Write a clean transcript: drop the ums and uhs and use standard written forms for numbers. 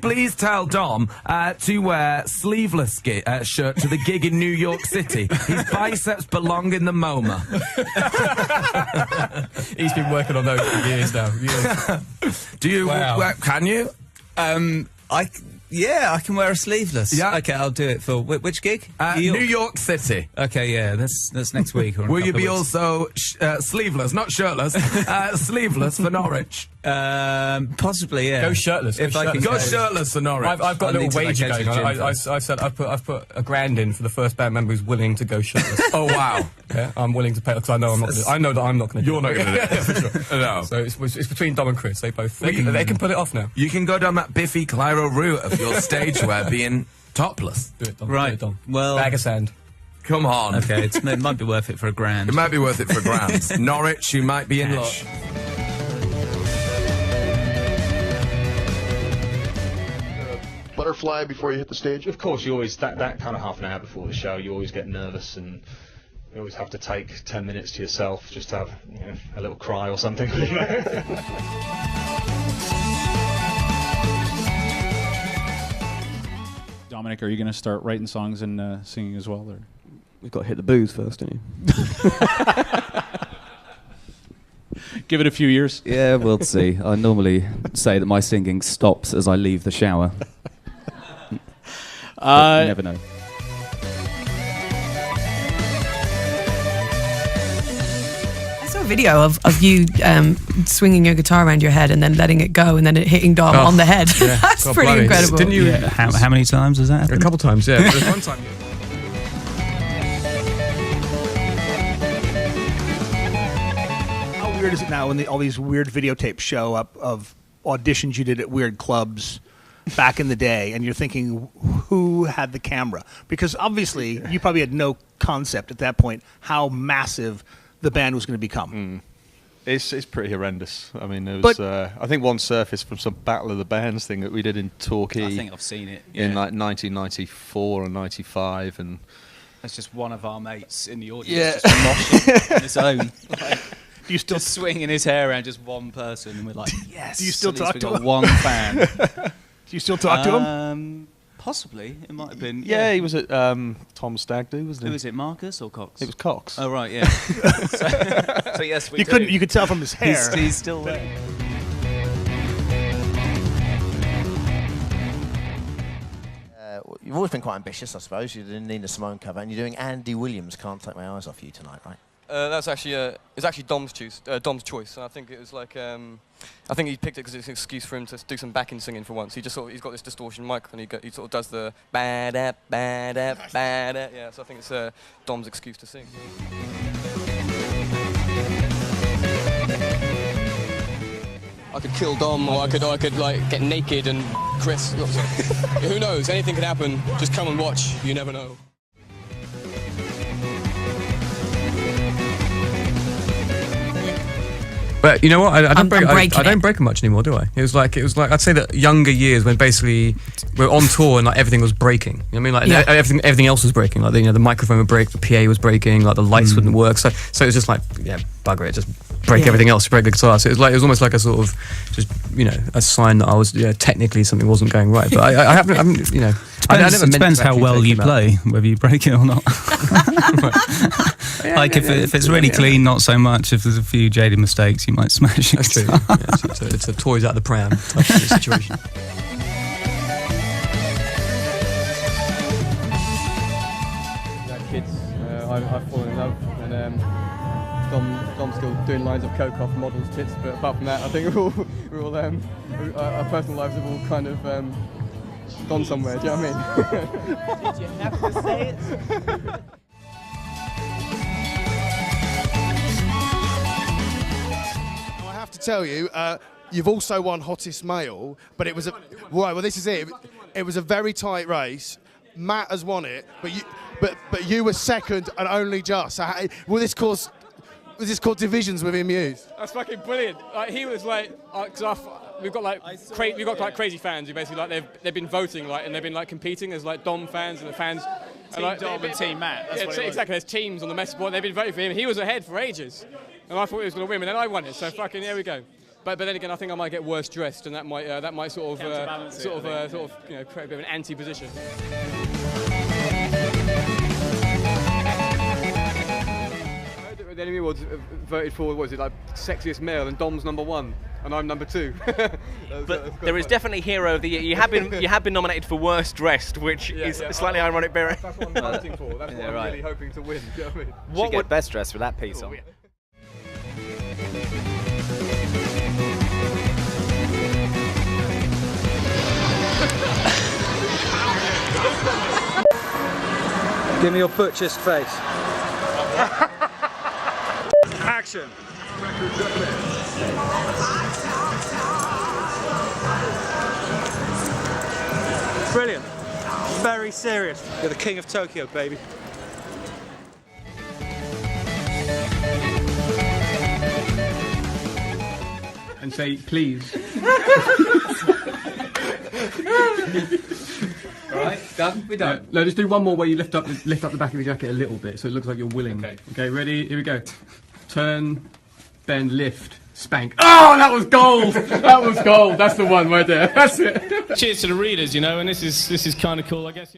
Please tell Dom to wear sleeveless shirt to the gig in New York City. His biceps belong in the MoMA. He's been working on those for years now. Do you? Wow. Can you? Yeah, I can wear a sleeveless. Yeah. Okay, I'll do it for which gig? New York City. Okay, yeah, that's next week. Or Will you be also sleeveless, not shirtless, sleeveless for Norwich? Possibly, yeah. Go shirtless. If I can Go shirtless for Norwich. I've got a little wager going on. I said I've put $1,000 in for the first band member who's willing to go shirtless. Oh wow! Yeah, I'm willing to pay because I know I'm not. I know that I'm not going to. You're not going to do it. For sure. No. So it's between Dom and Chris. They both they can pull it off now. You can go down that Biffy Clyro route of your stage wear being topless. Do it, Dom. Right. Do it, Dom. Well, bag of sand. Come on. Okay, it might be worth it for $1,000. It might be worth it for $1,000. Norwich, you might be in luck. Butterfly before you hit the stage? Of course, you always that kind of half an hour before the show, you always get nervous and you always have to take 10 minutes to yourself just to have a little cry or something. Dominic, are you going to start writing songs and singing as well? Or? We've got to hit the booze first, don't you? Give it a few years. Yeah, we'll see. I normally say that my singing stops as I leave the shower. You never know. I saw a video of you swinging your guitar around your head and then letting it go and then it hitting Dom on the head. Yeah. That's God, pretty bloody. incredible. Didn't you? Yeah, how many times has that happened? A couple times, yeah. There's one time. How weird is it now when all these weird videotapes show up of auditions you did at weird clubs back in the day, and you're thinking, who had the camera? Because obviously, you probably had no concept at that point how massive the band was going to become. It's pretty horrendous. I mean, there was I think one surfaced from some Battle of the Bands thing that we did in Torquay. I think I've seen it. In like 1994 or 95, and that's just one of our mates in the audience just moshing on his own. Do you still just swinging his hair around just one person, and we're like, yes. Do you still talk to him? One fan. Do you still talk to him? Possibly. It might have been. Yeah, he was at Tom Stagdo, wasn't he? Who was it, Marcus or Cox? It was Cox. Oh right, yeah. so yes, we do. You could tell from his hair. He's still there. You've always been quite ambitious, I suppose. You did Nina Simone cover, and you're doing Andy Williams. Can't take my eyes off you tonight, right? That's actually it's actually Dom's choice. And I think it was like I think he picked it because it's an excuse for him to do some backing singing for once. He's got this distortion mic and he sort of does the ba-da ba-da ba-da. Yeah, so I think it's Dom's excuse to sing. I could kill Dom, or I could like get naked and Chris. Who knows? Anything could happen. Just come and watch. You never know. But you know what? I don't break them much anymore, do I? It was like I'd say that younger years when basically we were on tour and like everything was breaking. You know what I mean? Like everything else was breaking. Like the microphone would break, the PA was breaking, like the lights wouldn't work. So it was just like bugger it, just break everything else, break the guitar. So it was almost like a sort of just a sign that I was technically something wasn't going right. But I haven't It depends how well you play, whether you break it or not. If it's really clean, not so much. If there's a few jaded mistakes, you might smash it. That's true. Yeah, it's a toys out of the pram type of situation. Kids, I've fallen in love, and Dom's still doing lines of coke off models' tits. But apart from that, I think our personal lives have all kind of gone somewhere. Do you know what I mean? Did you have to say it? I have to tell you, you've also won Hottest Male, but it was a well. This is it. It was a very tight race. Matt has won it, but you were second and only just. So will this cause Was this called Divisions within Muse? That's fucking brilliant. Like, he was like, because we've got like crazy fans who basically like they've been voting like, and they've been like competing as like Dom fans and the fans. Team like, Dom and Team Matt. That's what it was. Exactly. There's teams on the message board. They've been voting for him. He was ahead for ages, and I thought he was going to win, and then I won it. So fucking here we go. But then again, I think I might get worse dressed, and that might sort of you know, create a bit of an anti-position. The Enemy Awards voted for, what is it, like sexiest male, and Dom's #1, and I'm #2. But there is definitely Hero of the Year. You have been nominated for Worst Dressed, which is slightly ironic. That's what I'm voting for. That's what I'm really hoping to win. Do you know what I mean? What would Best Dressed for that piece on? Give me your butchest face. Action. Brilliant. Very serious. You're the king of Tokyo, baby. And say, please. Alright, done? We're done. No, just do one more where you lift up the back of your jacket a little bit, so it looks like you're willing. Okay, ready? Here we go. Turn, bend, lift, spank. Oh, that was gold! That was gold. That's the one right there. That's it. Cheers to the readers, you know, and this is kind of cool, I guess. You know.